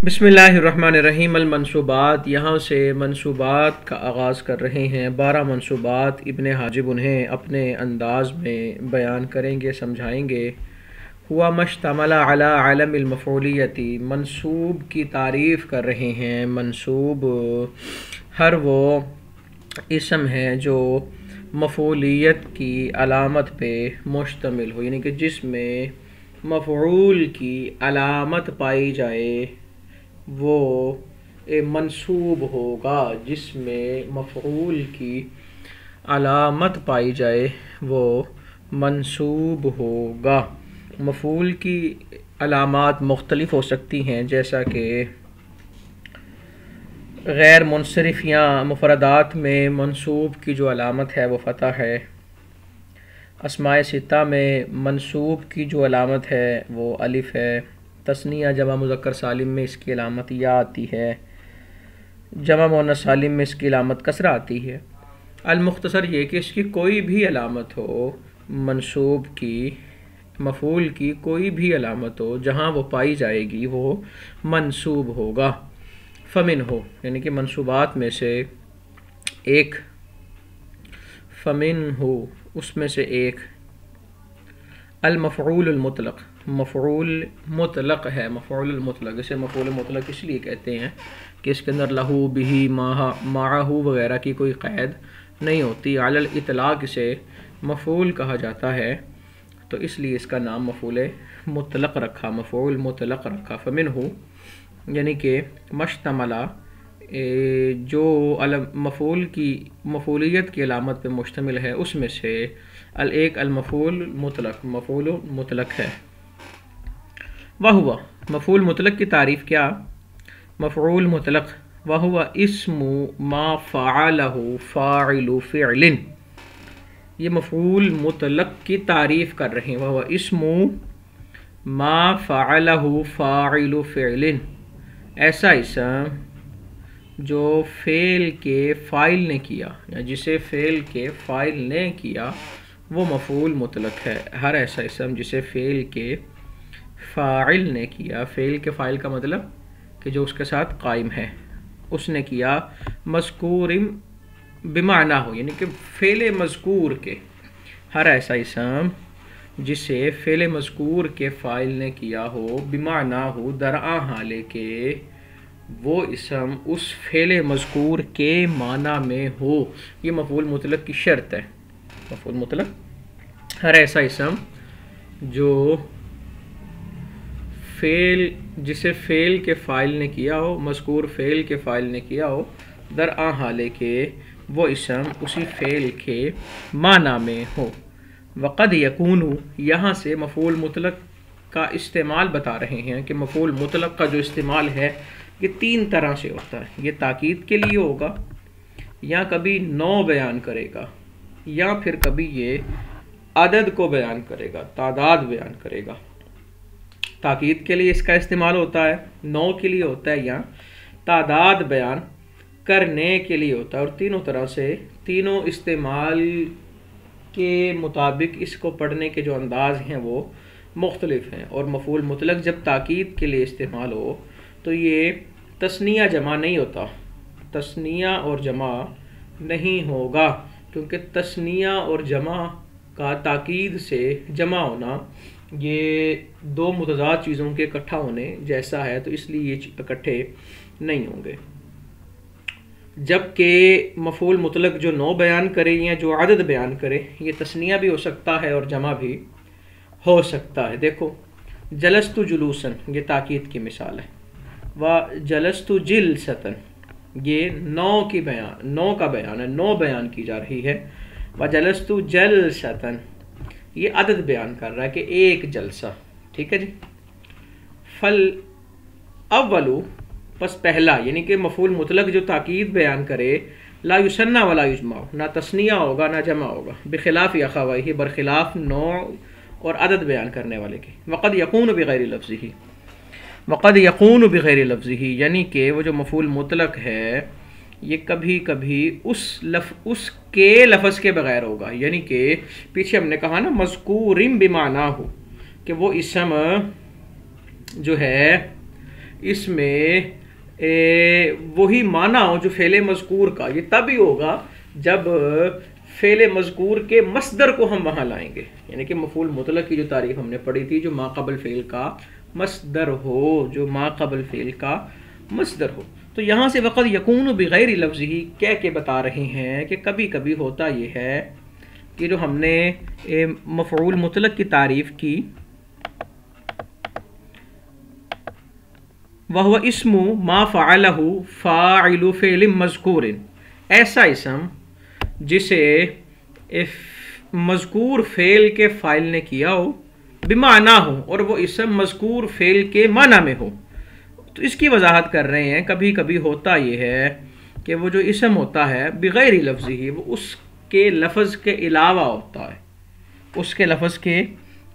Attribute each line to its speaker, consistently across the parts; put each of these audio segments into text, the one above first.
Speaker 1: بسم اللہ الرحمن الرحیم۔ المنصوبات، یہاں سے منصوبات کا آغاز کر رہے ہیں۔ 12 منصوبات ابن حاجب انہیں اپنے انداز میں بیان کریں گے، سمجھائیں گے۔ ہوا مشتمل علی عالم المفعولیتی، منصوب کی تعریف کر رہے ہیں۔ منصوب ہر وہ اسم ہے جو مفعولیت کی علامت پہ مشتمل ہو، یعنی کہ جس میں مفعول کی علامت پائی جائے وہ منصوب ہوگا۔ جس میں مفعول کی علامت پائی جائے وہ منصوب ہوگا۔ مفعول کی علامات مختلف ہو سکتی ہیں، جیسا کہ غیر منصرف یا مفردات میں منصوب کی جو علامت ہے وہ فتح ہے۔ اسماء ستہ میں منصوب کی جو علامت ہے وہ الف ہے۔ تثنیہ جمع مذکر سالم میں اس کی علامت یا آتی ہے۔ جمع مؤنث سالم میں اس کی علامت کسرہ آتی ہے۔ المختصر یہ کہ اس کی کوئی بھی علامت ہو، منصوب کی، مفعول کی کوئی بھی علامت ہو، جہاں وہ پائی جائے گی وہ منصوب ہوگا۔ فمن ہو یعنی کہ منصوبات میں سے ایک، فمن ہو اس میں سے ایک۔ المفعول المطلق، مفعول مطلق ہے۔ مفعول المطلق، اسے مفعول مطلق اس لیے کہتے ہیں کہ اس کے اندر لہو، بہی، معہو وغیرہ کی کوئی قید نہیں ہوتی۔ علی الاطلاق اسے مفعول کہا جاتا ہے، تو اس لیے اس کا نام مفعول مطلق رکھا، مفعول مطلق رکھا۔ فمن ہو یعنی کہ مشتملہ، جو مفعول کی مفعولیت کی علامت پہ مشتمل ہے، اس میں سے ایک المفعول مطلق، مفعول مطلق ہے۔ وہو مفعول مطلق کی تعریف کیا؟ مفعول مطلق وہو اسم ما فعلہ فاعل فعل، یہ مفعول مطلق کی تعریف کر رہے ہیں۔ وہو اسم ما فعلہ فاعل فعل، ایسا اسم جو فعل کے فاعل نے کیا یا جسے فعل کے فاعل نے کیا وہ مفعول مطلق ہے۔ ہر ایسا اسم جسے فعل کے فاعل نے کیا، فعل کے فاعل کا مطلب کہ جو اس کے ساتھ قائم ہے، اس نے کیا، مذکور بمعنی ہو یعنی کہ فعل مذکور کے، ہر ایسا اسم جسے فعل مذکور کے فاعل نے کیا ہو، بمعنی ہو درآں حالے کے وہ اسم اس فعل مذکور کے معنی میں ہو، یہ مفعول مطلق کی شرط ہے۔ مفعول مطلق ہر ایسا اسم جو جسے فعل کے فاعل نے کیا ہو، مذکور فعل کے فاعل نے کیا ہو، درآں حالے کے وہ اسم اسی فعل کے معنی میں ہو۔ وقد یکون، یہاں سے مفعول مطلق کا استعمال بتا رہے ہیں کہ مفعول مطلق کا جو استعمال ہے یہ 3 طرح سے ہوتا ہے۔ یہ تاکید کے لیے ہوگا، یا کبھی نوع بیان کرے گا، یا پھر کبھی یہ عدد کو بیان کرے گا، تعداد بیان کرے گا۔ تاکید کے لیے اس کا استعمال ہوتا ہے، نوع کے لیے ہوتا ہے، یا تعداد بیان کرنے کے لیے ہوتا ہے۔ اور تینوں طرح سے، تینوں استعمال کے مطابق اس کو پڑھنے کے جو انداز ہیں وہ مختلف ہیں۔ اور مفعول مطلق جب تاکید کے لیے استعمال ہو تو یہ تثنیہ جمع نہیں ہوتا، تثنیہ اور جمع نہیں ہوگا، کیونکہ تثنیہ اور جمع کا تاکید سے جمع ہونا یہ 2 متضاد چیزوں کے اکٹھا ہونے جیسا ہے، تو اس لیے یہ اکٹھے نہیں ہوں گے۔ جبکہ مفعول مطلق جو نوع بیان کرے یا جو عدد بیان کرے، یہ تثنیہ بھی ہو سکتا ہے اور جمع بھی ہو سکتا ہے۔ دیکھو جلست جلوسن، یہ تاکید کی مثال ہے۔ وجلست جلستن، یہ نوع کا بیان ہے، نوع بیان کی جا رہی ہے۔ وجلست جلستن، یہ عدد بیان کر رہا ہے کہ ایک جلسہ، ٹھیک ہے جی۔ فل اولو، پس پہلا، یعنی کہ مفعول مطلق جو تاکید بیان کرے، لا یثنی ولا یجمع، نہ تثنیہ ہوگا نہ جمع ہوگا، بخلاف اخویہ، برخلاف نوع اور عدد بیان کرنے والے کے۔ وقد یکون بغیر لفظہ، وقد یکون بغیر لفظہ، یعنی کہ وہ جو مفعول مطلق ہے یہ کبھی کبھی اس کے لفظ کے بغیر ہوگا، یعنی کہ پیچھے ہم نے کہا نا مذکور بمعنی ہو، کہ وہ اسم جو ہے اس میں وہی معنی ہو جو فعل مذکور کا، یہ تب ہی ہوگا جب فعل مذکور کے مصدر کو ہم وہاں لائیں گے، یعنی کہ مفعول مطلق کی جو تعریف ہم نے پڑھی تھی، جو ما قبل فعل کا مصدر ہو، جو ما قبل فعل کا مصدر ہو. تو یہاں سے وقت یکون بغیر لفظ ہی کہہ کے بتا رہے ہیں کہ کبھی کبھی ہوتا یہ ہے کہ جو ہم نے مفعول مطلق کی تعریف کی، وَهُوَ اسم ما فعلہ فاعل فعل مذکور، ایسا اسم جسے مذکور فعل کے فاعل نے کیا ہو، بمعنی ہو، اور وہ اسم مذکور فعل کے معنی میں ہو. تو اس کی وضاحت کر رہے ہیں کبھی کبھی ہوتا یہ ہے کہ وہ جو اسم ہوتا ہے بغیر لفظ ہی، وہ اس کے لفظ کے علاوہ ہوتا ہے، اس کے لفظ کے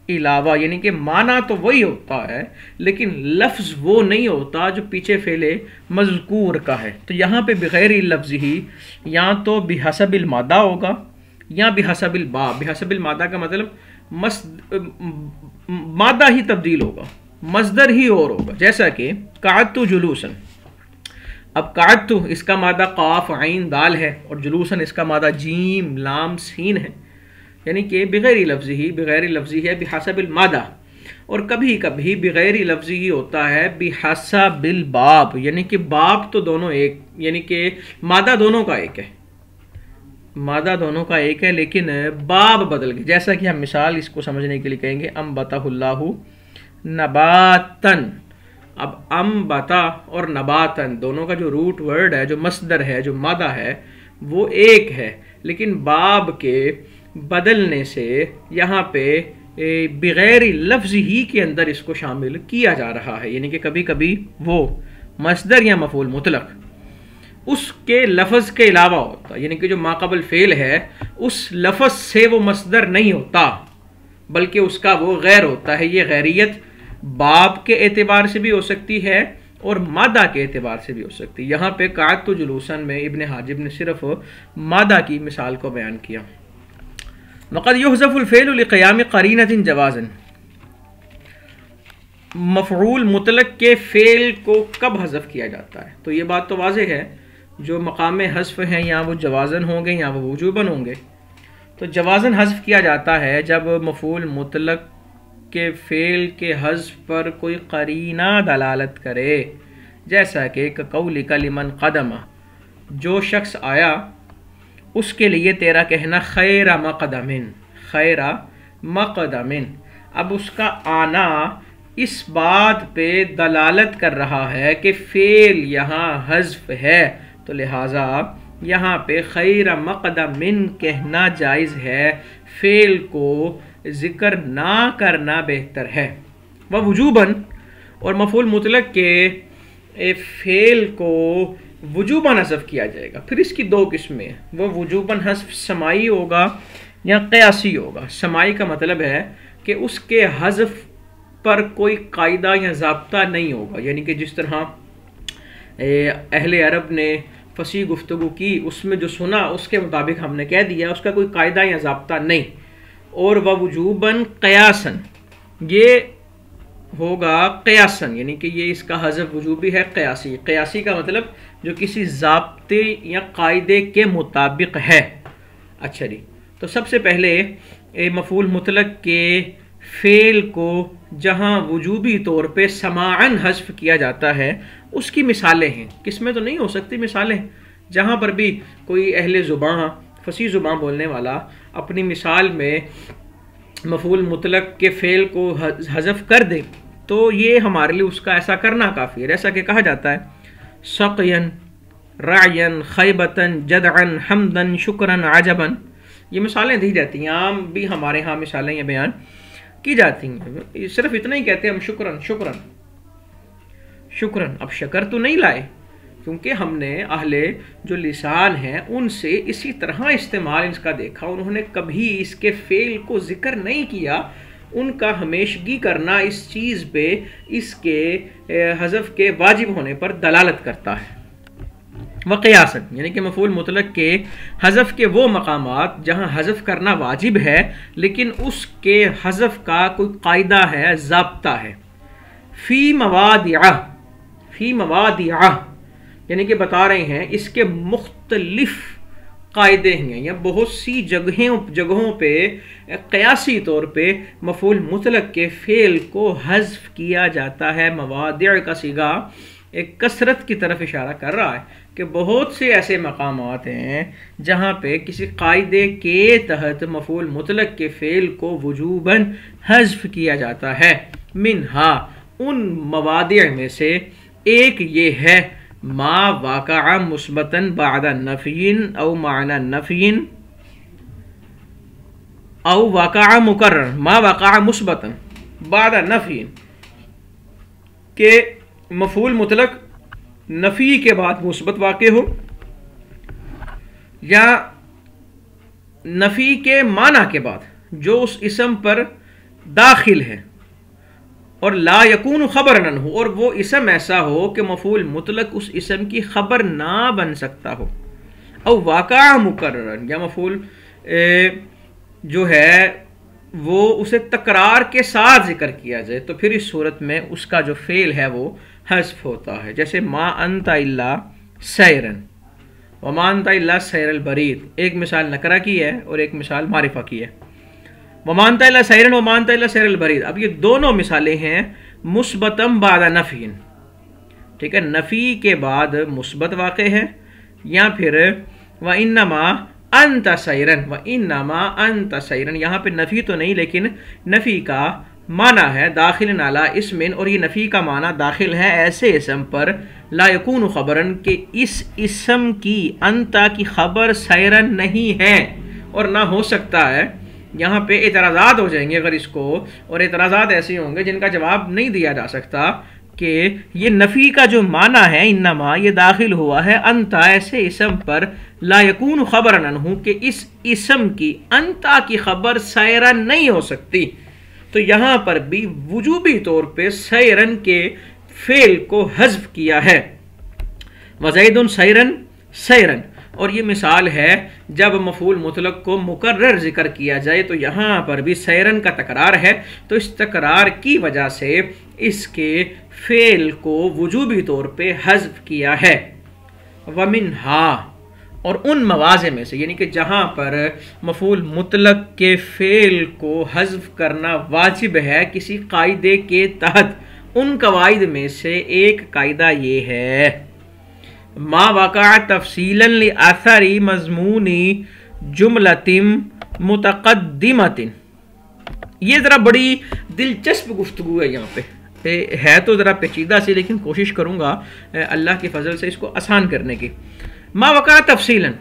Speaker 1: علاوہ، یعنی کہ معنی تو وہی ہوتا ہے لیکن لفظ وہ نہیں ہوتا جو پیچھے فعل مذکور کا ہے. تو یہاں پہ بغیر لفظ ہی یا تو بحسب المادہ ہوگا یا بحسب الباب. بحسب المادہ کا مطلب مادہ ہی تبدیل ہوگا، مصدر ہی اور ہوگا. جیسا کہ قعدت جلوسا، اب قعدت اس کا مادہ قاف عین دال ہے اور جلوسا اس کا مادہ جیم لام سین ہے، یعنی کہ بغیر لفظ ہی، بغیر لفظ ہی ہے بحسب المادہ. اور کبھی کبھی بغیر لفظ ہی ہوتا ہے بحسب الباب، یعنی کہ باب تو دونوں ایک، یعنی کہ مادہ دونوں کا ایک ہے، مادہ دونوں کا ایک ہے لیکن باب بدل گئے. جیسا کہ ہم مثال اس کو سمجھنے کے لیے کہیں گے انبتہ اللہ نباتن. اب انبتا اور نباتن دونوں کا جو روٹ ورڈ ہے، جو مصدر ہے، جو مادہ ہے، وہ ایک ہے، لیکن باب کے بدلنے سے یہاں پہ بغیر لفظ ہی کے اندر اس کو شامل کیا جا رہا ہے. یعنی کہ کبھی کبھی وہ مصدر یا مفعول مطلق اس کے لفظ کے علاوہ ہوتا، یعنی کہ جو ما قبل فعل ہے اس لفظ سے وہ مصدر نہیں ہوتا بلکہ اس کا وہ غیر ہوتا ہے. یہ غیریت باب کے اعتبار سے بھی ہو سکتی ہے اور مادہ کے اعتبار سے بھی ہو سکتی ہے. یہاں پہ قعدت جلوسن میں ابن حاجب نے صرف مادہ کی مثال کو بیان کیا. وقد یحذف الفعل لقیام قرینۃ جوازا، مفعول مطلق کے فعل کو کب حذف کیا جاتا ہے؟ تو یہ بات تو واضح ہے، جو مقام حذف ہیں یا وہ جوازن ہوں گے یا وہ وجوباً ہوں گے. تو جوازن حذف کیا جاتا ہے جب مفعول مطلق کے فعل کے حذف پر کوئی قرینہ دلالت کرے، جیسا کہ قولک لمن قدم، جو شخص آیا اس کے لیے تیرا کہنا خیر مقدمن، خیر مقدمن. اب اس کا آنا اس بات پہ دلالت کر رہا ہے کہ فعل یہاں حذف ہے، تو لہٰذا یہاں پہ خیر مقدمن کہنا جائز ہے، فعل کو ذکر نہ کرنا بہتر ہے. وہ وجوباً، اور مفعول مطلق کے فعل کو وجوباً حذف کیا جائے گا. پھر اس کی دو قسمیں ہیں، وہ وجوباً حذف سماعی ہوگا یا قیاسی ہوگا. سماعی کا مطلب ہے کہ اس کے حذف پر کوئی قاعدہ یا ضابطہ نہیں ہوگا، یعنی کہ جس طرح اہل عرب نے فصیح گفتگو کی، اس میں جو سنا اس کے مطابق ہم نے کہہ دیا، اس کا کوئی قاعدہ یا ضابطہ نہیں. اور وہ وجوباً قیاساً، یہ ہوگا قیاساً، یعنی کہ یہ اس کا حذف وجوبی ہے قیاسی. قیاسی کا مطلب جو کسی ضابطے یا قاعدے کے مطابق ہے. اچھا جی، تو سب سے پہلے مفعول مطلق کے فعل کو جہاں وجوبی طور پہ سماعاً حذف کیا جاتا ہے اس کی مثالیں ہیں. کس میں تو نہیں ہو سکتی مثالیں، جہاں پر بھی کوئی اہل زبان، فصیح زبان بولنے والا اپنی مثال میں مفعول مطلق کے فعل کو حذف کر دے تو یہ ہمارے لیے اس کا ایسا کرنا کافی ہے. جیسا کہ کہا جاتا ہے سقیاً رعیاً خیبتاً جدعاً حمداً شکراً عجباً، یہ مثالیں دی جاتی ہیں. عام بھی ہمارے ہاں مثالیں یہ بیان کی جاتی ہیں. صرف اتنا ہی کہتے ہیں ہم شکراً شکراً شکراً. اب شکر تو نہیں لائے، کیونکہ ہم نے اہل جو لسان ہیں ان سے اسی طرح استعمال اس کا دیکھا، انہوں نے کبھی اس کے فعل کو ذکر نہیں کیا. ان کا ہمیشگی کرنا اس چیز پہ اس کے حذف کے واجب ہونے پر دلالت کرتا ہے. وقیاساً، یعنی کہ مفعول مطلق کے حذف کے وہ مقامات جہاں حذف کرنا واجب ہے لیکن اس کے حذف کا کوئی قاعدہ ہے، ضابطہ ہے. فی مواضع، فی مواضع، یعنی کہ بتا رہے ہیں اس کے مختلف قاعدے ہیں، یا بہت سی جگہوں پہ قیاسی طور پہ مفعول مطلق کے فعل کو حذف کیا جاتا ہے۔ مواضع کا صیغہ ایک کثرت کی طرف اشارہ کر رہا ہے کہ بہت سے ایسے مقامات ہیں جہاں پہ کسی قاعدے کے تحت مفعول مطلق کے فعل کو وجوباً حذف کیا جاتا ہے۔ منہا، ان مواضع میں سے ایک یہ ہے ما واقع مثبتاً بعد نفی او معنی نفی او واقع مکرر، ما واقع مثبتاً بعد نفی، کہ مفعول مطلق نفی کے بعد مثبت واقع ہو، یا نفی کے معنی کے بعد جو اس اسم پر داخل ہے، اور لا یکون خبر نہ ہو، اور وہ اسم ایسا ہو کہ مفعول مطلق اس اسم کی خبر نہ بن سکتا ہو، او واقع مکرر، یا مفعول جو ہے وہ اسے تکرار کے ساتھ ذکر کیا جائے، تو پھر اس صورت میں اس کا جو فعل ہے وہ حذف ہوتا ہے۔ جیسے ما انت الا سیرن، وما انت الا سیر البرید، ایک مثال نکرہ کی ہے اور ایک مثال معرفہ کی ہے۔ وما انت الا سیرن وما انت الا سیر البرید، اب یہ دونوں مثالیں ہیں مثبتم بعد نفی، ٹھیک ہے، نفی کے بعد مثبت واقع ہے، یا پھر وانما انت سیرن، وانما انت سیرن، یہاں پہ نفی تو نہیں لیکن نفی کا معنی ہے داخل علی اسم، اور یہ نفی کا معنی داخل ہے ایسے اسم پر لا یکون خبرن، کہ اس اسم کی انتا کی خبر سیرن نہیں ہے اور نہ ہو سکتا ہے۔ یہاں پہ اعتراضات ہو جائیں گے اگر اس کو، اور اعتراضات ایسے ہوں گے جن کا جواب نہیں دیا جا سکتا کہ یہ نفی کا جو معنی ہے انما، یہ داخل ہوا ہے انتا ایسے اسم پر لا یکون خبرن عنہ، کہ اس اسم کی انتا کی خبر سیرن نہیں ہو سکتی، تو یہاں پر بھی وجوبی طور پہ سیرن کے فعل کو حذف کیا ہے۔ وزید سیرن سیرن، اور یہ مثال ہے جب مفعول مطلق کو مکرر ذکر کیا جائے تو یہاں پر بھی سیرن کا تکرار ہے، تو اس تکرار کی وجہ سے اس کے فعل کو وجوبی طور پہ حذف کیا ہے۔ ومنہا، اور ان مواضع میں سے، یعنی کہ جہاں پر مفعول مطلق کے فعل کو حذف کرنا واجب ہے کسی قاعدے کے تحت، ان قواعد میں سے ایک قاعدہ یہ ہے ما وقع تفصیلا لأثر مضمون جملۃ متقدمۃ۔ یہ ذرا بڑی دلچسپ گفتگو ہے، یہاں پہ ہے تو ذرا پیچیدہ سی، لیکن کوشش کروں گا اللہ کی فضل سے اس کو آسان کرنے کی۔ ما وقع تفصیلا،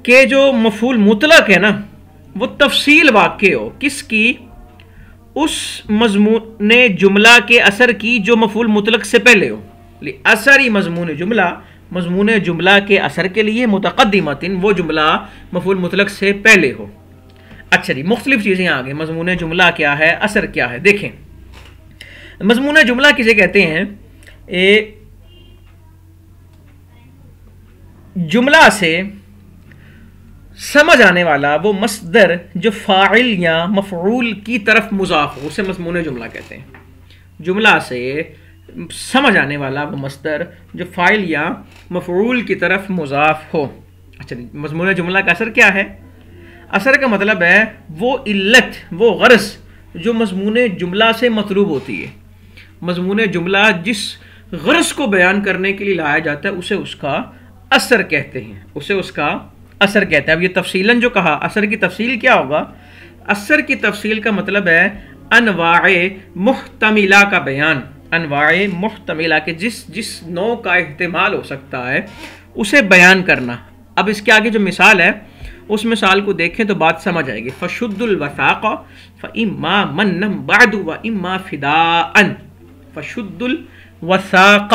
Speaker 1: کہ جو مفعول مطلق ہے نا وہ تفصیل واقع ہو، کس کی؟ اس مضمون جملہ کے اثر کی جو مفعول مطلق سے پہلے ہو، اثری مضمون جملہ، مضمون جملہ کے اثر کے لیے متقدمۃ، وہ جملہ مفعول مطلق سے پہلے ہو۔ اچھا جی، مختلف چیزیں آگے، مضمون جملہ کیا ہے، اثر کیا ہے، دیکھیں مضمون جملہ کسے کہتے ہیں؟ جملہ سے سمجھ آنے والا وہ مصدر جو فاعل یا مفعول کی طرف مضاف ہو، اسے مضمون جملہ کہتے ہیں۔ جملہ سے سمجھ آنے والا وہ مصدر جو فاعل یا مفعول کی طرف مضاف ہو۔ اچھا، مضمون جملہ کا اثر کیا ہے؟ اثر کا مطلب ہے وہ علت، وہ غرض جو مضمون جملہ سے مطلوب ہوتی ہے۔ مضمون جملہ جس غرض کو بیان کرنے کے لیے لایا جاتا ہے اسے اس کا اثر کہتے ہیں، اسے اس کا اثر کہتے ہیں۔ اب یہ تفصیلاً جو کہا، اثر کی تفصیل کیا ہوگا؟ اثر کی تفصیل کا مطلب ہے انواع محتملہ کا بیان، انواع محتملہ کے جس نوع کا احتمال ہو سکتا ہے اسے بیان کرنا۔ اب اس کے آگے جو مثال ہے اس مثال کو دیکھیں تو بات سمجھ آئے گی۔ فشد الوثاق فإما منا بعد وإما فداء، فشد الوثاق،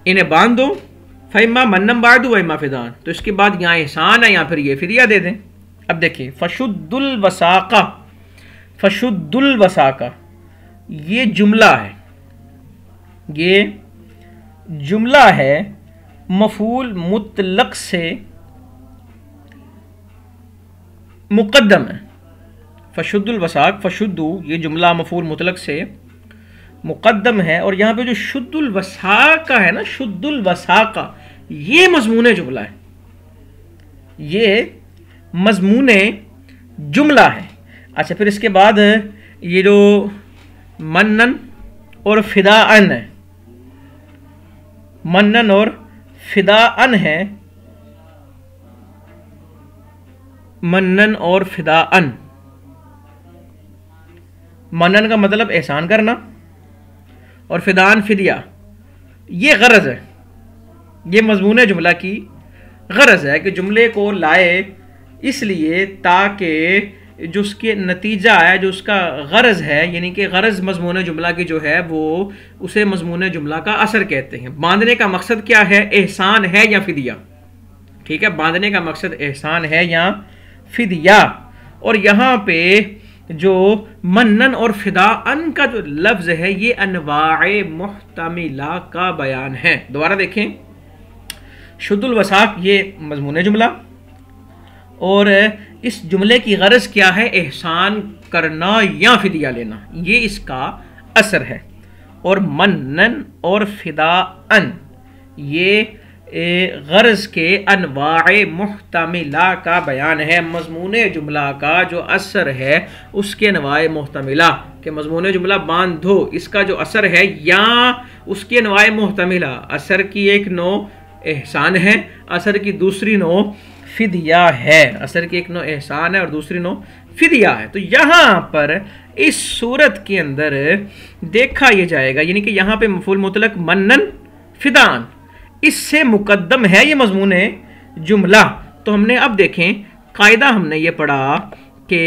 Speaker 1: انہیں باندھو، فإما منا بعد وإما فداء، تو اس کے بعد یہاں احسان ہے یا پھر یہ فدیہ دے دیں۔ اب دیکھیں فشد الوثاق، فشد الوثاق یہ جملہ ہے، یہ جملہ ہے مفعول مطلق سے مقدم ہے۔ فشد الوثاق، فشدو یہ جملہ مفعول مطلق سے مقدم ہے، اور یہاں پہ جو شد الوساقہ ہے نا، شد الوساقہ، یہ مضمون جملہ ہے، یہ مضمون جملہ ہے۔ اچھا پھر اس کے بعد یہ جو منن اور فداءن ہے، منن اور فداءن ہے، منن اور فداءن، منن کا مطلب احسان کرنا، اور فداءن فدیہ، یہ غرض ہے، یہ مضمون جملہ کی غرض ہے کہ جملے کو لائے اس لیے تاکہ جو اس کے نتیجہ ہے، جو اس کا غرض ہے، یعنی کہ غرض مضمون جملہ کی جو ہے وہ اسے مضمون جملہ کا اثر کہتے ہیں۔ باندھنے کا مقصد کیا ہے؟ احسان ہے یا فدیہ؟ ٹھیک ہے، باندھنے کا مقصد احسان ہے یا فدیہ۔ اور یہاں پہ جو منن اور فداءن کا جو لفظ ہے یہ انواع محتملہ کا بیان ہے۔ دوبارہ دیکھیں، شد الوساق یہ مضمون جملہ، اور اس جملے کی غرض کیا ہے؟ احسان کرنا یا فدیہ لینا، یہ اس کا اثر ہے۔ اور منن اور فداءن یہ غرض کے انواع محتملہ کا بیان ہے، مضمون جملہ کا جو اثر ہے اس کے انواع محتملہ، کہ مضمون جملہ باندھو اس کا جو اثر ہے، یا اس کے انواع محتملہ، اثر کی ایک نوع احسان ہے، اثر کی دوسری نوع فدیہ ہے، اثر کی ایک نوع احسان ہے اور دوسری نوع فدیہ ہے۔ تو یہاں پر اس صورت کے اندر دیکھا یہ جائے گا، یعنی کہ یہاں پہ مفعول مطلق منن فداءن اس سے مقدم ہے یہ مضمون جملہ۔ تو ہم نے اب دیکھیں قاعدہ ہم نے یہ پڑھا کہ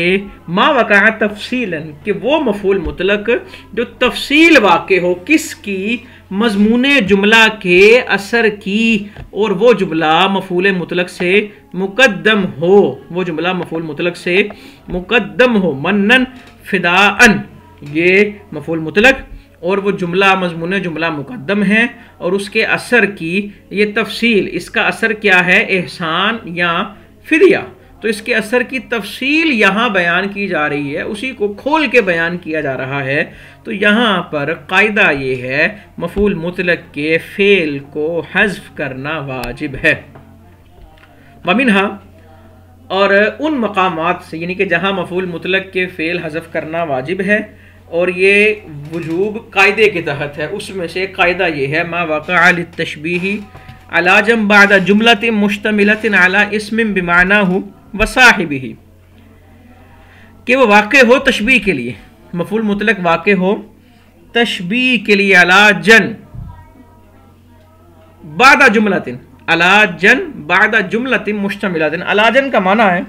Speaker 1: ما وقع تفصیلا، کہ وہ مفعول مطلق جو تفصیل واقع ہو کس کی؟ مضمون جملہ کے اثر کی، اور وہ جملہ مفعول مطلق سے مقدم ہو، وہ جملہ مفعول مطلق سے مقدم ہو۔ منن فداءن یہ مفعول مطلق، اور وہ جملہ مضمون جملہ مقدم ہے، اور اس کے اثر کی یہ تفصیل، اس کا اثر کیا ہے؟ احسان یا فدیہ۔ تو اس کے اثر کی تفصیل یہاں بیان کی جا رہی ہے، اسی کو کھول کے بیان کیا جا رہا ہے۔ تو یہاں پر قاعدہ یہ ہے مفعول مطلق کے فعل کو حذف کرنا واجب ہے۔ ومنہا، اور ان مقامات سے، یعنی کہ جہاں مفعول مطلق کے فعل حذف کرنا واجب ہے اور یہ وجوب قاعدے کے تحت ہے، اس میں سے قاعدہ یہ ہے ما وقع للتشبیہ علی جمع بعد جملۃ مشتملۃ علی اسم بمعناہ وصاحبہ، کہ وہ واقع ہو تشبیہ کے لیے، مفعول مطلق واقع ہو تشبیہ کے لیے، علی جن بعد جملۃ، علی جن بعد جملۃ مشتملۃ۔ علی جن کا معنی ہے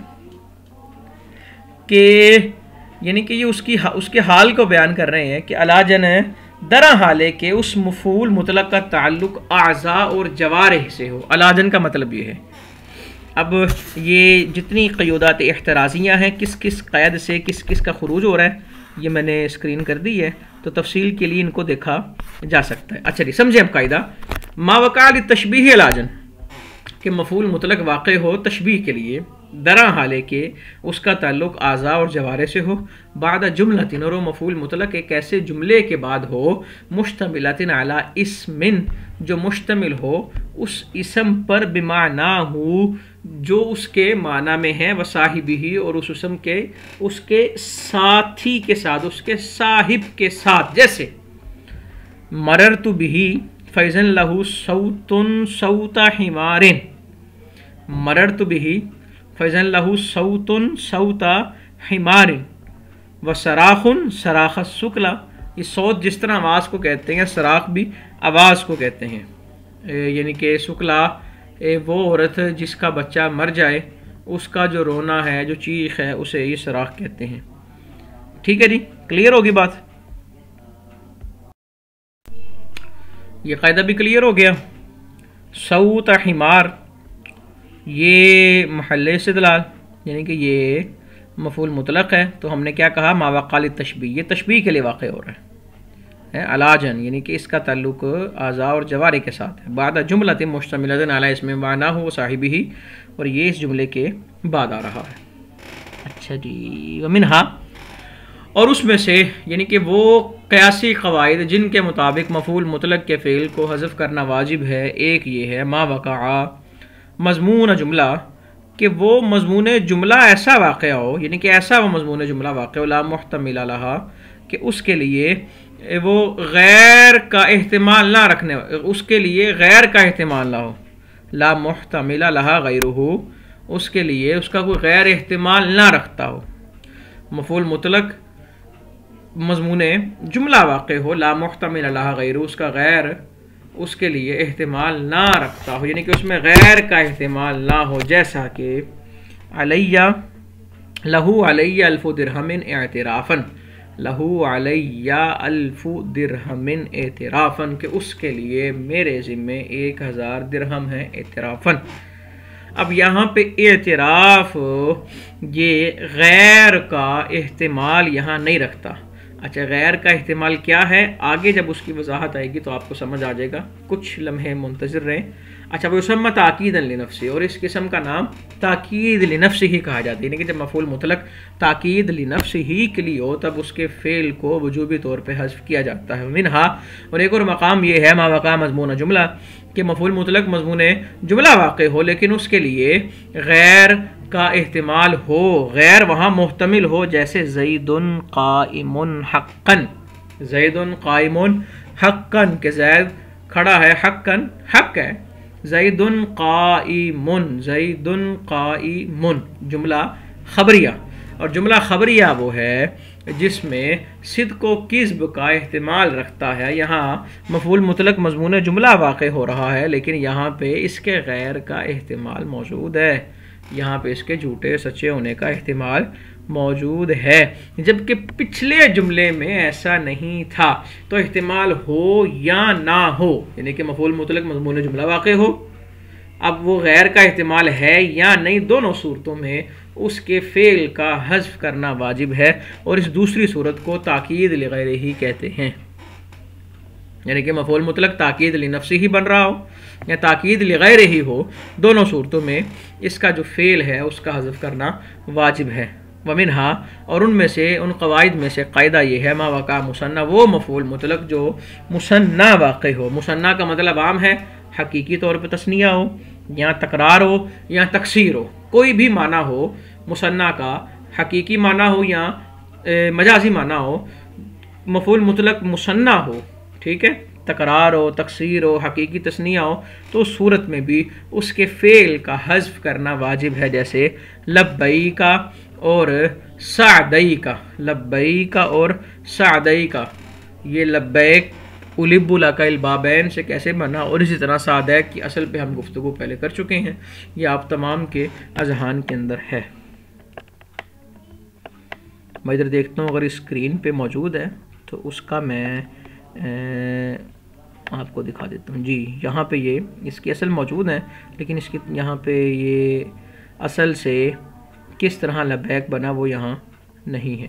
Speaker 1: کہ یعنی کہ یہ اس کے حال کو بیان کر رہے ہیں کہ علی جن درا حالے کہ اس مفعول مطلق کا تعلق اعضاء اور جوارح سے ہو۔ علی جن کا مطلب یہ ہے۔ اب یہ جتنی قیودات احترازیہ ہیں، کس کس قید سے کس کس کا خروج ہو رہا ہے، یہ میں نے اسکرین کر دی ہے، تو تفصیل کے لیے ان کو دیکھا جا سکتا ہے۔ اچھا جی، سمجھیں اب قاعدہ ما وقع للتشبیہ علی جن، کہ مفعول مطلق واقع ہو تشبیہ کے لیے، درا حالے کہ اس کا تعلق اعضاء اور جوارح سے ہو، بعد جملۃ، اور وہ مفعول مطلق ایک ایسے جملے کے بعد ہو، مشتملۃ علی اسم، جو مشتمل ہو اس اسم پر، بمعناہ جو اس کے معنی میں ہے، وصاحبہ، اور اس اسم کے اس کے ساتھی کے ساتھ، اس کے صاحب کے ساتھ، جیسے مررت بہ فیضا لہ صوت صوت حمار، مررت بہ فیضا لہ صوت صوت حمار، وصراخ صراخ السکلا، یہ صوت جس طرح آواز کو کہتے ہیں، صراخ بھی آواز کو کہتے ہیں، یعنی کہ سکلا وہ عورت جس کا بچہ مر جائے، اس کا جو رونا ہے، جو چیخ ہے، اسے یہ صراخ کہتے ہیں۔ ٹھیک ہے جی، کلیئر ہوگی بات؟ یہ قاعدہ بھی کلیئر ہو گیا۔ صوت حمار یہ محل استدلال، یعنی کہ یہ مفعول مطلق ہے، تو ہم نے کیا کہا؟ ما وقع للتشبیہ، یہ تشبیہ کے لیے واقع ہو رہا ہے، علی جن، یعنی کہ اس کا تعلق اعضاء اور جوارح کے ساتھ ہے، بعد جملۃ مشتملۃ علی اسم معناہ وصاحبہ، اور یہ اس جملے کے بعد آ رہا ہے۔ اچھا جی، ومنہا، اور اس میں سے یعنی کہ وہ قیاسی قواعد جن کے مطابق مفعول مطلق کے فعل کو حذف کرنا واجب ہے، ایک یہ ہے ما وقع مضمون جملہ، کہ وہ مضمون جملہ ایسا واقع ہو، یعنی کہ ایسا وہ مضمون جملہ واقع ہو لا محتمل لہا، کہ اس کے لیے وہ غیر کا احتمال نہ رکھنے، اس کے لیے غیر کا احتمال نہ ہو، لا محتمل لہا غیرہ، اس کے لیے اس کا کوئی غیر احتمال نہ رکھتا ہو۔ مفعول مطلق مضمون جملہ واقع ہو لا محتمل لہا غیرہ، اس کا غیر اس کے لیے احتمال نہ رکھتا ہو، یعنی کہ اس میں غیر کا احتمال نہ ہو، جیسا کہ علیہ لہو علیہ الف درہم اعترافا، لہو علیہ الف درہم اعترافا، کہ اس کے لیے میرے ذمے 1000 درہم ہے اعترافا۔ اب یہاں پہ اعتراف یہ غیر کا احتمال یہاں نہیں رکھتا۔ اچھا غیر کا احتمال کیا ہے، آگے جب اس کی وضاحت آئے گی تو آپ کو سمجھ آ جائے گا، کچھ لمحے منتظر رہیں۔ اچھا وہ یسمى تاکیدا لنفسہ، اور اس قسم کا نام تاکید لنفسہ ہی کہا جاتا ہے، یعنی کہ جب مفعول مطلق تاکید لنفسہ ہی کے لیے ہو تب اس کے فعل کو وجوبی طور پہ حذف کیا جاتا ہے۔ منہا، اور ایک اور مقام یہ ہے ما وقع مضمون جملہ، کہ مفعول مطلق مضمون جملہ واقع ہو لیکن اس کے لیے غیر کا احتمال ہو، غیر وہاں محتمل ہو، جیسے زید قائم حقا، زید قائم حقا، کہ زید کھڑا ہے، حقا حق ہے، زید قائم، زید قائم، جملہ خبریہ، اور جملہ خبریہ وہ ہے جس میں صدق و کذب کا احتمال رکھتا ہے۔ یہاں مفعول مطلق مضمون جملہ واقع ہو رہا ہے لیکن یہاں پہ اس کے غیر کا احتمال موجود ہے، یہاں پہ اس کے جھوٹے سچے ہونے کا احتمال موجود ہے، جبکہ پچھلے جملے میں ایسا نہیں تھا، تو احتمال ہو یا نہ ہو، یعنی کہ مفعول مطلق مضمون جملہ واقع ہو، اب وہ غیر کا احتمال ہے یا نہیں، دونوں صورتوں میں اس کے فعل کا حذف کرنا واجب ہے، اور اس دوسری صورت کو تاکید لغیرہ ہی کہتے ہیں، یعنی کہ مفعول مطلق تاکید لنفسہ ہی بن رہا ہو یا تاکید لغیرہ ہی ہو، دونوں صورتوں میں اس کا جو فعل ہے اس کا حذف کرنا واجب ہے۔ ومنہا، اور ان میں سے ان قواعد میں سے قاعدہ یہ ہے ما وقع مثنی، وہ مفعول مطلق جو مثنی واقع ہو، مثنی کا مطلب عام ہے، حقیقی طور پہ تثنیہ ہو یا تکرار ہو یا تکثیر ہو، کوئی بھی معنی ہو مثنی کا، حقیقی معنی ہو یا مجازی معنی ہو، مفعول مطلق مثنی ہو، ٹھیک ہے، تکرار ہو، تکثیر ہو، حقیقی تثنیہ ہو، تو اس صورت میں بھی اس کے فعل کا حذف کرنا واجب ہے، جیسے لبیک اور سعدیک، لبیک اور سعدیک، یہ لبیک الب لک البابین سے کیسے بنا، اور اسی طرح سعدیک کی اصل پہ ہم گفتگو پہلے کر چکے ہیں، یہ آپ تمام کے اذہان کے اندر ہے۔ میں ادھر دیکھتا ہوں اگر اسکرین پہ موجود ہے تو اس کا میں آپ کو دکھا دیتا ہوں۔ جی یہاں پہ یہ اس کی اصل موجود ہے لیکن اس کی یہاں پہ یہ اصل سے کس طرح لبیک بنا وہ یہاں نہیں ہے،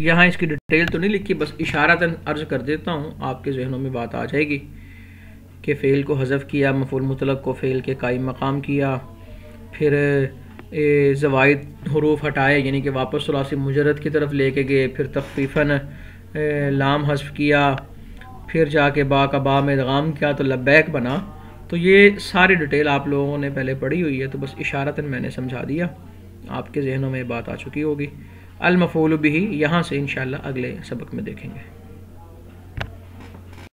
Speaker 1: یہاں اس کی ڈیٹیل تو نہیں لکھی، بس اشارتاً عرض کر دیتا ہوں، آپ کے ذہنوں میں بات آ جائے گی کہ فعل کو حذف کیا، مفعول مطلق کو فعل کے قائم مقام کیا، پھر زوائد حروف ہٹائے یعنی کہ واپس ثلاثی مجرد کی طرف لے کے گئے، پھر تخفیفاً لام حذف کیا، پھر جا کے با کا با میں ادغام کیا تو لبیک بنا، تو یہ ساری ڈیٹیل آپ لوگوں نے پہلے پڑھی ہوئی ہے، تو بس اشارتاً میں نے سمجھا دیا، آپ کے ذہنوں میں بات آ چکی ہوگی۔ المفعول بہ یہاں سے انشاءاللہ اگلے سبق میں دیکھیں گے۔